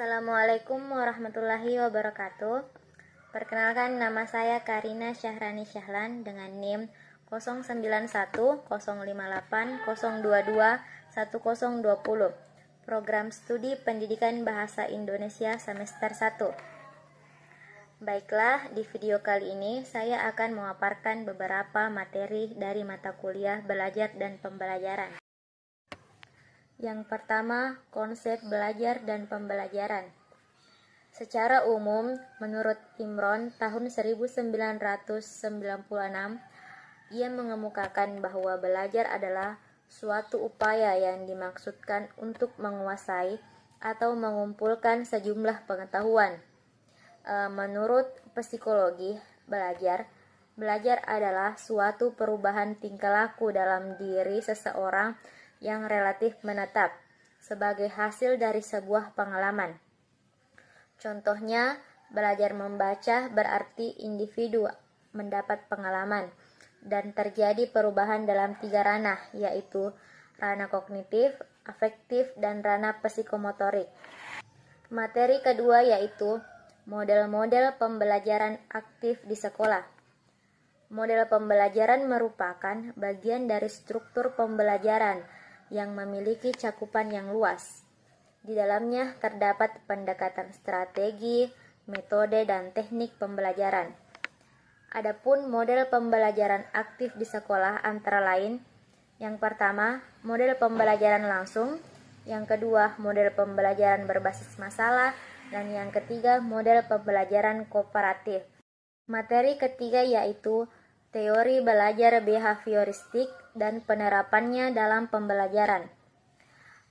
Assalamualaikum warahmatullahi wabarakatuh. Perkenalkan, nama saya Karina Syahrani Syahlan dengan NIM 091058022120, Program Studi Pendidikan Bahasa Indonesia Semester 1. Baiklah, di video kali ini saya akan memaparkan beberapa materi dari mata kuliah belajar dan pembelajaran. Yang pertama, konsep belajar dan pembelajaran. Secara umum, menurut Imron tahun 1996, ia mengemukakan bahwa belajar adalah suatu upaya yang dimaksudkan untuk menguasai atau mengumpulkan sejumlah pengetahuan. Menurut psikologi belajar adalah suatu perubahan tingkah laku dalam diri seseorang yang relatif menetap sebagai hasil dari sebuah pengalaman. Contohnya, belajar membaca berarti individu mendapat pengalaman dan terjadi perubahan dalam 3 ranah, yaitu ranah kognitif, afektif, dan ranah psikomotorik. Materi kedua yaitu model-model pembelajaran aktif di sekolah. Model pembelajaran merupakan bagian dari struktur pembelajaran yang memiliki cakupan yang luas. Di dalamnya terdapat pendekatan strategi, metode, dan teknik pembelajaran. Adapun model pembelajaran aktif di sekolah antara lain, yang pertama, model pembelajaran langsung, yang kedua, model pembelajaran berbasis masalah, dan yang ketiga, model pembelajaran kooperatif. Materi ketiga yaitu teori belajar behavioristik dan penerapannya dalam pembelajaran.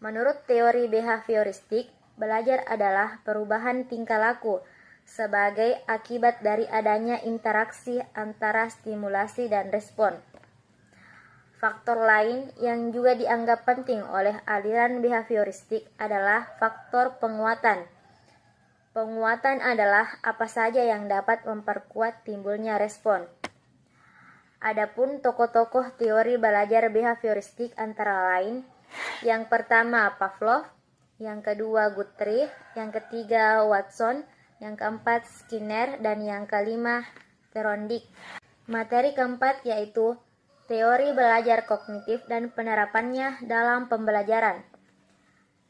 Menurut teori behavioristik, belajar adalah perubahan tingkah laku sebagai akibat dari adanya interaksi antara stimulasi dan respon. Faktor lain yang juga dianggap penting oleh aliran behavioristik adalah faktor penguatan. Penguatan adalah apa saja yang dapat memperkuat timbulnya respon. Adapun tokoh-tokoh teori belajar behavioristik antara lain, yang pertama Pavlov, yang kedua Guthrie, yang ketiga Watson, yang keempat Skinner, dan yang kelima Thorndike. Materi keempat yaitu teori belajar kognitif dan penerapannya dalam pembelajaran.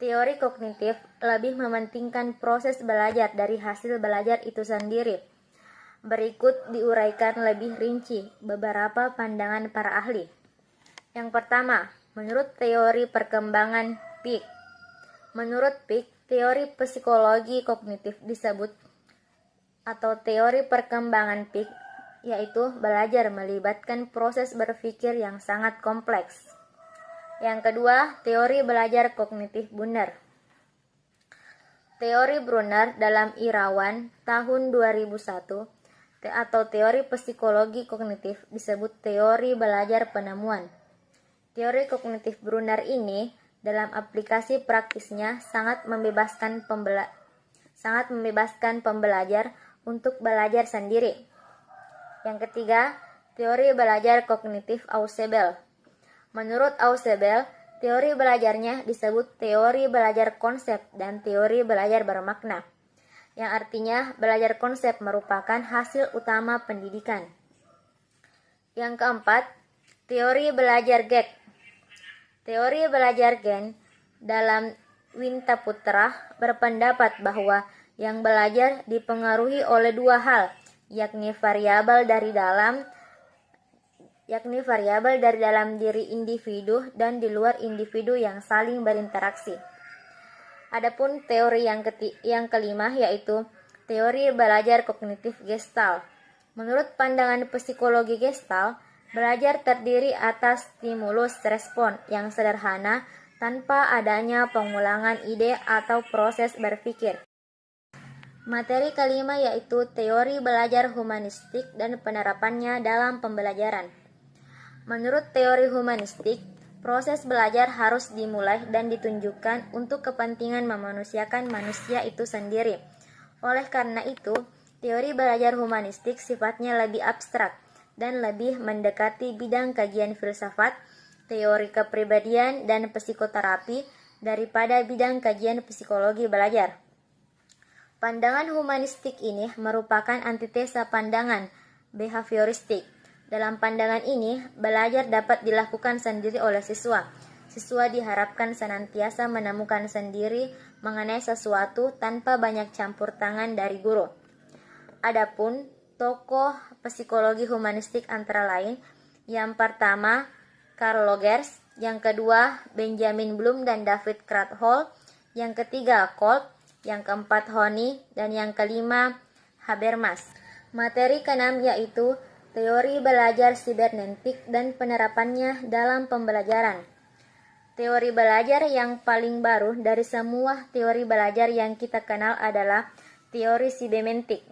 Teori kognitif lebih mementingkan proses belajar dari hasil belajar itu sendiri. Berikut diuraikan lebih rinci beberapa pandangan para ahli. Yang pertama, menurut teori perkembangan Pick. Menurut Pick, teori psikologi kognitif disebut atau teori perkembangan Pick, yaitu belajar melibatkan proses berpikir yang sangat kompleks. Yang kedua, teori belajar kognitif Brunner. Teori Brunner dalam Irawan tahun 2001 atau teori psikologi kognitif disebut teori belajar penemuan. Teori kognitif Brunner ini dalam aplikasi praktisnya sangat membebaskan pembelajar untuk belajar sendiri. Yang ketiga, teori belajar kognitif Ausubel. Menurut Ausubel, teori belajarnya disebut teori belajar konsep dan teori belajar bermakna, yang artinya belajar konsep merupakan hasil utama pendidikan. Yang keempat, teori belajar Geck. Teori belajar Geck dalam Wintaputra berpendapat bahwa yang belajar dipengaruhi oleh 2 hal, yakni variabel dari dalam diri individu dan di luar individu yang saling berinteraksi. Adapun teori yang kelima yaitu teori belajar kognitif Gestalt. Menurut pandangan psikologi Gestalt, belajar terdiri atas stimulus respon yang sederhana tanpa adanya pengulangan ide atau proses berpikir. Materi kelima yaitu teori belajar humanistik dan penerapannya dalam pembelajaran. Menurut teori humanistik, proses belajar harus dimulai dan ditunjukkan untuk kepentingan memanusiakan manusia itu sendiri. Oleh karena itu, teori belajar humanistik sifatnya lebih abstrak dan lebih mendekati bidang kajian filsafat, teori kepribadian, dan psikoterapi daripada bidang kajian psikologi belajar. Pandangan humanistik ini merupakan antitesa pandangan behavioristik. Dalam pandangan ini, belajar dapat dilakukan sendiri oleh siswa. Siswa diharapkan senantiasa menemukan sendiri mengenai sesuatu tanpa banyak campur tangan dari guru. Adapun tokoh psikologi humanistik antara lain, yang pertama Carl Rogers, yang kedua Benjamin Bloom dan David Krathwohl, yang ketiga Kolb, yang keempat Honey, dan yang kelima Habermas. Materi keenam yaitu teori belajar sibernetik dan penerapannya dalam pembelajaran. Teori belajar yang paling baru dari semua teori belajar yang kita kenal adalah teori sibernetik.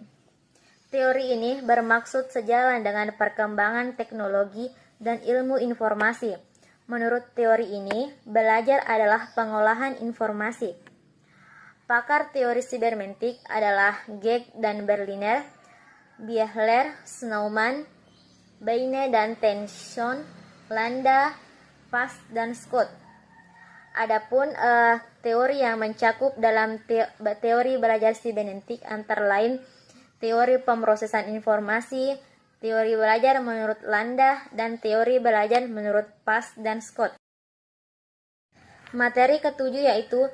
Teori ini bermaksud sejalan dengan perkembangan teknologi dan ilmu informasi. Menurut teori ini, belajar adalah pengolahan informasi. Pakar teori sibernetik adalah Geek dan Berliner, Biehler, Snowman, Beine dan Tension, Landa, Fass dan Scott. Adapun teori yang mencakup dalam teori belajar sibernetik antara lain teori pemrosesan informasi, teori belajar menurut Landa, dan teori belajar menurut Fass dan Scott. Materi ketujuh yaitu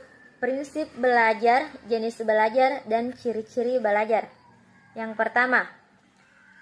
prinsip belajar, jenis belajar, dan ciri-ciri belajar. Yang pertama,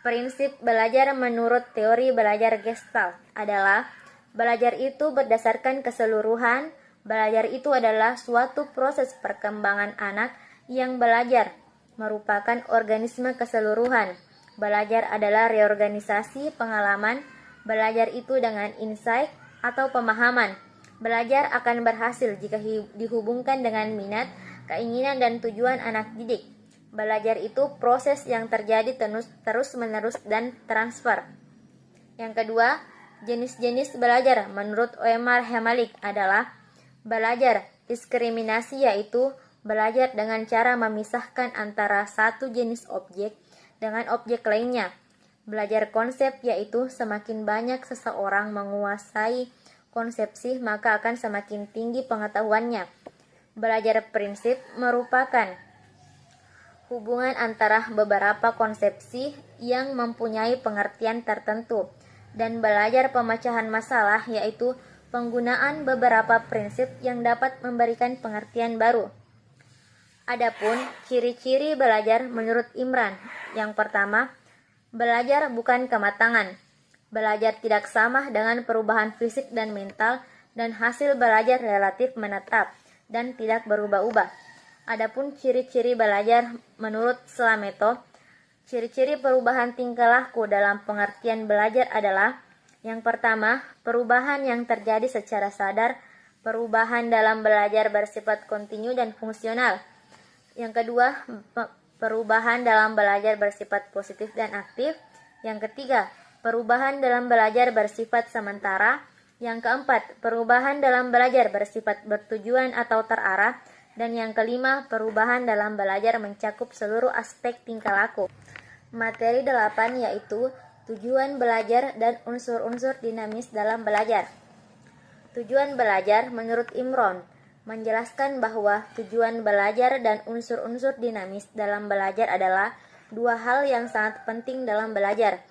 prinsip belajar menurut teori belajar Gestalt adalah belajar itu berdasarkan keseluruhan. Belajar itu adalah suatu proses perkembangan anak yang belajar, merupakan organisme keseluruhan. Belajar adalah reorganisasi pengalaman. Belajar itu dengan insight atau pemahaman. Belajar akan berhasil jika dihubungkan dengan minat, keinginan, dan tujuan anak didik. Belajar itu proses yang terjadi terus-menerus dan transfer. Yang kedua, jenis-jenis belajar menurut Oemar Hemalik adalah belajar diskriminasi, yaitu belajar dengan cara memisahkan antara satu jenis objek dengan objek lainnya. Belajar konsep, yaitu semakin banyak seseorang menguasai konsepsi, maka akan semakin tinggi pengetahuannya. Belajar prinsip merupakan hubungan antara beberapa konsepsi yang mempunyai pengertian tertentu. Dan belajar pemecahan masalah, yaitu penggunaan beberapa prinsip yang dapat memberikan pengertian baru. Adapun ciri-ciri belajar menurut Imran. Yang pertama, belajar bukan kematangan. Belajar tidak sama dengan perubahan fisik dan mental, dan hasil belajar relatif menetap dan tidak berubah-ubah. Adapun ciri-ciri belajar menurut Slameto, ciri-ciri perubahan tingkah laku dalam pengertian belajar adalah: yang pertama, perubahan yang terjadi secara sadar. Perubahan dalam belajar bersifat kontinu dan fungsional. Yang kedua, perubahan dalam belajar bersifat positif dan aktif. Yang ketiga, perubahan dalam belajar bersifat sementara. Yang keempat, perubahan dalam belajar bersifat bertujuan atau terarah. Dan yang kelima, perubahan dalam belajar mencakup seluruh aspek tingkah laku. Materi 8 yaitu tujuan belajar dan unsur-unsur dinamis dalam belajar. Tujuan belajar menurut Imron menjelaskan bahwa tujuan belajar dan unsur-unsur dinamis dalam belajar adalah dua hal yang sangat penting dalam belajar.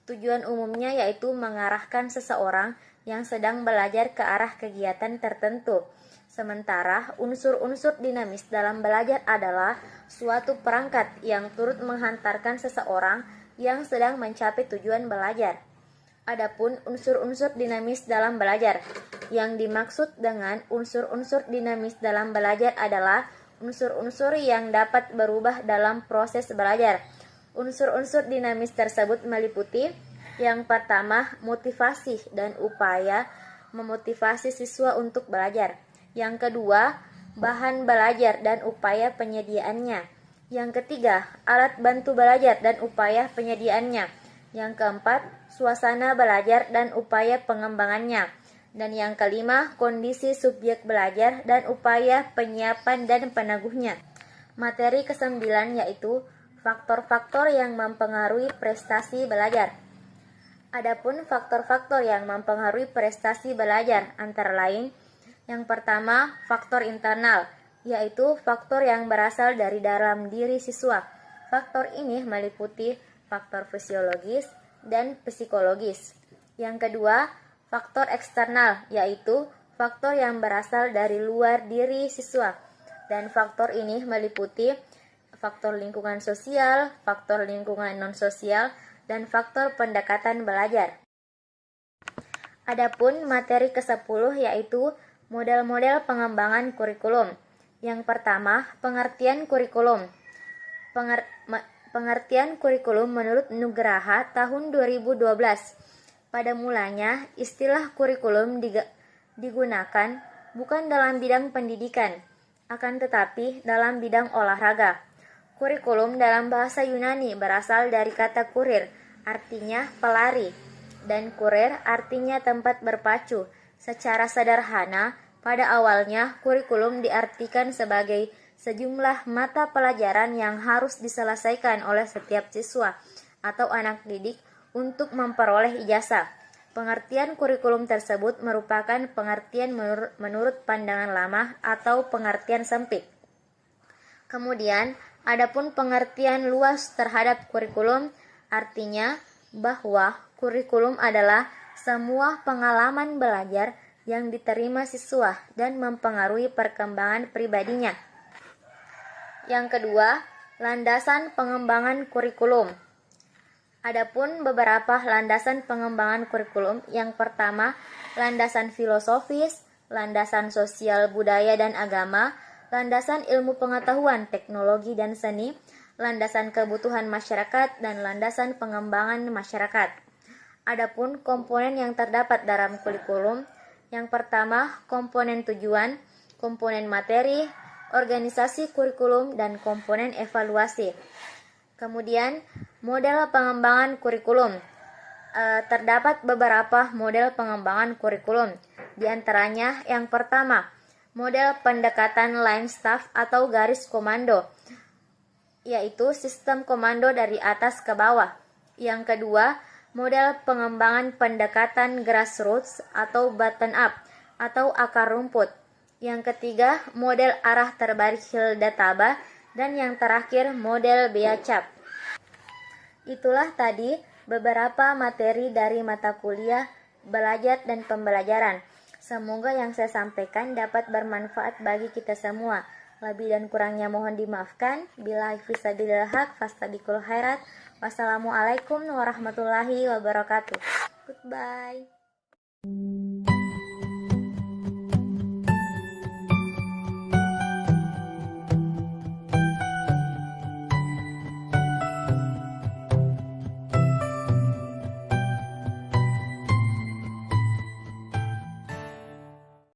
Tujuan umumnya yaitu mengarahkan seseorang yang sedang belajar ke arah kegiatan tertentu. Sementara unsur-unsur dinamis dalam belajar adalah suatu perangkat yang turut menghantarkan seseorang yang sedang mencapai tujuan belajar. Adapun unsur-unsur dinamis dalam belajar. Yang dimaksud dengan unsur-unsur dinamis dalam belajar adalah unsur-unsur yang dapat berubah dalam proses belajar. Unsur-unsur dinamis tersebut meliputi: yang pertama, motivasi dan upaya memotivasi siswa untuk belajar. Yang kedua, bahan belajar dan upaya penyediaannya. Yang ketiga, alat bantu belajar dan upaya penyediaannya. Yang keempat, suasana belajar dan upaya pengembangannya. Dan yang kelima, kondisi subjek belajar dan upaya penyiapan dan peneguhnya. Materi ke-9 yaitu faktor-faktor yang mempengaruhi prestasi belajar. Adapun faktor-faktor yang mempengaruhi prestasi belajar antara lain: yang pertama, faktor internal. yaitu faktor yang berasal dari dalam diri siswa. Faktor ini meliputi faktor fisiologis dan psikologis. Yang kedua, faktor eksternal, yaitu faktor yang berasal dari luar diri siswa. Dan faktor ini meliputi faktor lingkungan sosial, faktor lingkungan non-sosial, dan faktor pendekatan belajar. Adapun materi ke-10 yaitu model-model pengembangan kurikulum. Yang pertama, pengertian kurikulum. Pengertian kurikulum menurut Nugraha tahun 2012. Pada mulanya, istilah kurikulum digunakan bukan dalam bidang pendidikan, akan tetapi dalam bidang olahraga. Kurikulum dalam bahasa Yunani berasal dari kata kurir, artinya pelari, dan kurir artinya tempat berpacu. Secara sederhana, pada awalnya kurikulum diartikan sebagai sejumlah mata pelajaran yang harus diselesaikan oleh setiap siswa atau anak didik untuk memperoleh ijazah. Pengertian kurikulum tersebut merupakan pengertian menurut pandangan lama atau pengertian sempit. Kemudian, adapun pengertian luas terhadap kurikulum, artinya bahwa kurikulum adalah semua pengalaman belajar yang diterima siswa dan mempengaruhi perkembangan pribadinya. Yang kedua, landasan pengembangan kurikulum. Adapun beberapa landasan pengembangan kurikulum, yang pertama, landasan filosofis, landasan sosial budaya dan agama, landasan ilmu pengetahuan, teknologi dan seni, landasan kebutuhan masyarakat, dan landasan pengembangan masyarakat. Adapun komponen yang terdapat dalam kurikulum, yang pertama, komponen tujuan, komponen materi, organisasi kurikulum, dan komponen evaluasi. Kemudian, model pengembangan kurikulum. Terdapat beberapa model pengembangan kurikulum. Di antaranya, yang pertama, model pendekatan line staff atau garis komando, yaitu sistem komando dari atas ke bawah. Yang kedua, model pengembangan pendekatan grassroots atau bottom up atau akar rumput. Yang ketiga, model arah terbalik Hilda-Taba, dan yang terakhir model Beacap. Itulah tadi beberapa materi dari mata kuliah belajar dan pembelajaran. Semoga yang saya sampaikan dapat bermanfaat bagi kita semua. Lebih dan kurangnya mohon dimaafkan. Billahi fisabilillah haq fastabiqul khairat. Wassalamualaikum warahmatullahi wabarakatuh. Goodbye.